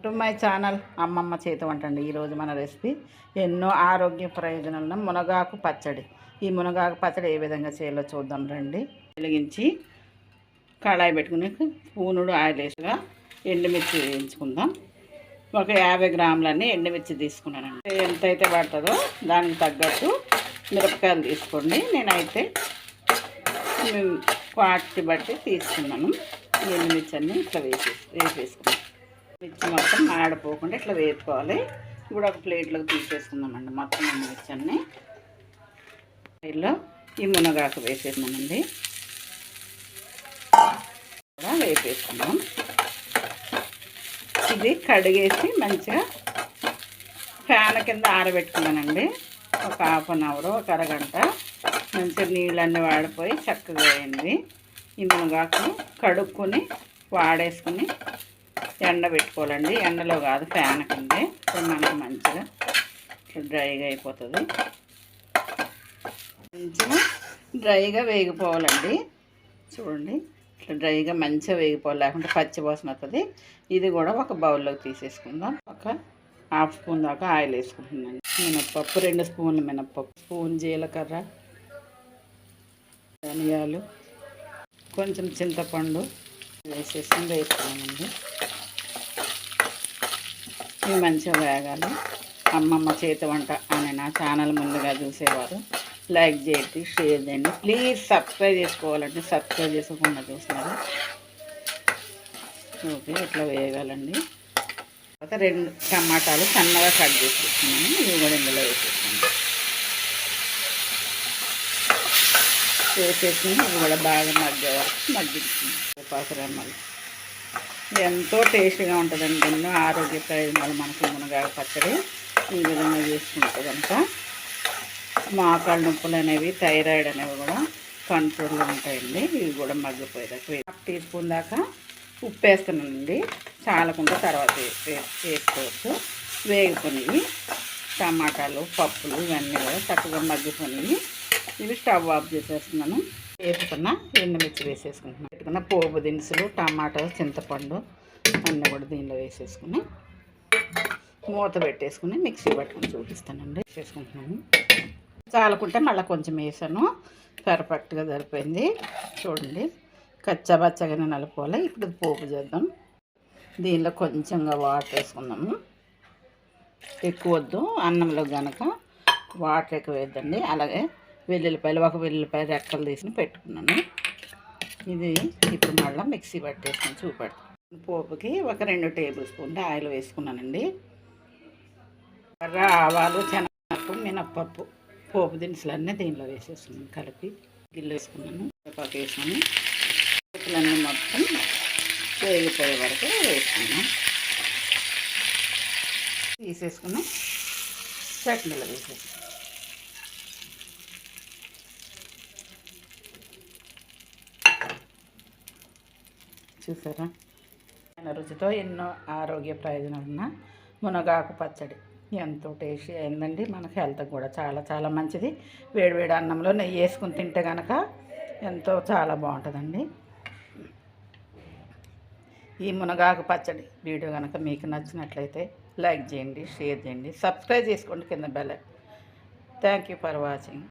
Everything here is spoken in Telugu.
టు మై ఛానల్ అమ్మమ్మ చేతి వంట అండి. ఈరోజు మన రెసిపీ ఎన్నో ఆరోగ్య ప్రయోజనాలను మునగాకు పచ్చడి. ఈ మునగాకు పచ్చడి ఏ విధంగా చేయాలో చూద్దాం రండి. వెలిగించి కళాయి పెట్టుకుని స్పూనుడు ఆయిల్ వేసిగా ఎండుమిర్చి వేయించుకుందాం. ఒక 50 గ్రాములన్నీ ఎండుమిర్చి తీసుకున్నానండి. ఎంతైతే పడుతుందో దానికి తగ్గట్టు మిరపకాయలు తీసుకోండి. నేనైతే క్వాంటిటీ బట్టి తీసుకున్నాను. ఎండుమిర్చి అన్నీ ఇట్లా వేసేసుకున్నాను. మిర్చి మొత్తం ఆడిపోకుండా ఇట్లా వేపుకోవాలి. ఇప్పుడు ఒక ప్లేట్లోకి తీసేసుకుందామండి. మొత్తం మిర్చి అన్నీ ఇలా ఈ మునగాకు వేసేసామండి. కూడా వేపేసుకుందాం. ఇది కడిగేసి మంచిగా ఫ్యాన్ కింద ఆరబెట్టుకున్నానండి. ఒక హాఫ్ అన్ అవర్, ఒక అరగంట మంచిగా నీళ్ళన్నీ వాడిపోయి చక్కగా అయింది. ఈ మునగాకు కడుక్కొని వాడేసుకుని ఎండ పెట్టుకోవాలండి. ఎండలో కాదు, ఫ్యాన్ కిందే. మనకు మంచిగా డ్రైగా అయిపోతుంది. మంచిగా డ్రైగా వేగిపోవాలండి. చూడండి, ఇట్లా డ్రైగా మంచిగా వేగిపోవాలి, లేకుంటే పచ్చి వాసన అవుతుంది. ఇది కూడా ఒక బౌల్లోకి తీసేసుకుందాం. ఒక హాఫ్ స్పూన్ దాకా ఆయిల్ వేసుకుంటున్నాను. మినప్పప్పు 2 స్పూన్లు మినప్పప్పు, స్పూన్ జీలకర్ర, ధనియాలు, కొంచెం చింతపండు వేసేసి వేసుకున్నామండి. ఇవి మంచిగా వేగాలి. అమ్మమ్మ చేతి వంట అని నా ఛానల్ ముందుగా చూసేవారు లైక్ చేయండి, షేర్ చేయండి. ప్లీజ్ సబ్స్క్రైబ్ చేసుకోవాలండి. సబ్స్క్రైబ్ చేసుకోకుండా చూస్తున్నారు. ఓకే, ఇట్లా వేయగాలండి. తర్వాత 2 టమాటాలు సన్నగా కట్ చేసుకుంటున్నాను. ఇవి కూడా ఇందులో వేసేసుకుని ఇవి కూడా బాగా మగ్గించుకుంటాం. పాసరమ్మలు ఎంతో టేస్ట్గా ఉంటుందండి. ఎన్నో ఆరోగ్య ప్రయోజనాలు మనకు మునగాకు పచ్చడి ఈ విధంగా చేసుకుంటే కనుక మోకాళ్ళ నొప్పులు అనేవి, థైరాయిడ్ అనేవి కూడా కంట్రోల్లో ఉంటాయండి. ఇవి కూడా మగ్గిపోయేదాకా 1 టీ స్పూన్ దాకా ఉప్పు వేస్తున్నానండి. చాలకుండా తర్వాత వేసుకోవచ్చు. వేగిపోయి టమాటాలు, పప్పులు ఇవన్నీ కూడా చక్కగా మగ్గిపోయి ఇవి స్టవ్ ఆఫ్ చేసేస్తున్నాను. వేసుకున్న ఎండుమిర్చి వేసేసుకుంటున్నాను. పెట్టుకున్న పోపు దినుసులు, టమాటా, చింతపండు అన్నీ కూడా దీనిలో వేసేసుకుని మూత పెట్టేసుకుని మిక్సీ పట్టుకుని చూపిస్తానండి. వేసేసుకుంటున్నాను. చాలకుంటే మళ్ళీ కొంచెం వేసాను. పర్ఫెక్ట్గా సరిపోయింది. చూడండి, కచ్చాబచ్చగానే నలుపుకోవాలి. ఇప్పుడు పోపు చేద్దాం. దీనిలో కొంచెంగా వాటర్ వేసుకుందాము. ఎక్కువ వద్దు, అన్నంలో కనుక వాటర్ ఎక్కువ వేద్దండి. అలాగే వెల్లుల్లిపాయలు, ఒక వెల్లుల్లిపాయ రెక్కలు తీసి పెట్టుకున్నాను. ఇది ఇప్పుడు మళ్ళీ మిక్సీ పట్టేసుకొని చూపెడతాను. పోపుకి ఒక 2 టేబుల్ స్పూన్లు ఆయిల్ వేసుకున్నానండి. ఆవాలు, శనగపప్పు, మినప్పప్పు, పోపు దినుసులన్నీ దీనిలో వేసేసుకున్నాను. కలిపి గిల్లు వేసుకున్నాను. కరివేపాకు వేసాను. పోపులన్నీ మొత్తం వేగిపోయే వరకు వేసుకున్నాను. తీసేసుకుని చట్నీలో వేసేసుకున్నాను. చూసారా, రుచితో ఎన్నో ఆరోగ్య ప్రయోజనాలు ఉన్న మునగాకు పచ్చడి ఎంతో టేస్టీ అయిందండి. మనకు హెల్త్కి కూడా చాలా చాలా మంచిది. వేడివేడి అన్నంలో నెయ్యి వేసుకుని తింటే కనుక ఎంతో చాలా బాగుంటుందండి. ఈ మునగాకు పచ్చడి వీడియో కనుక మీకు నచ్చినట్లయితే లైక్ చేయండి, షేర్ చేయండి, సబ్స్క్రైబ్ చేసుకోండి కింద bell. Thank you for watching.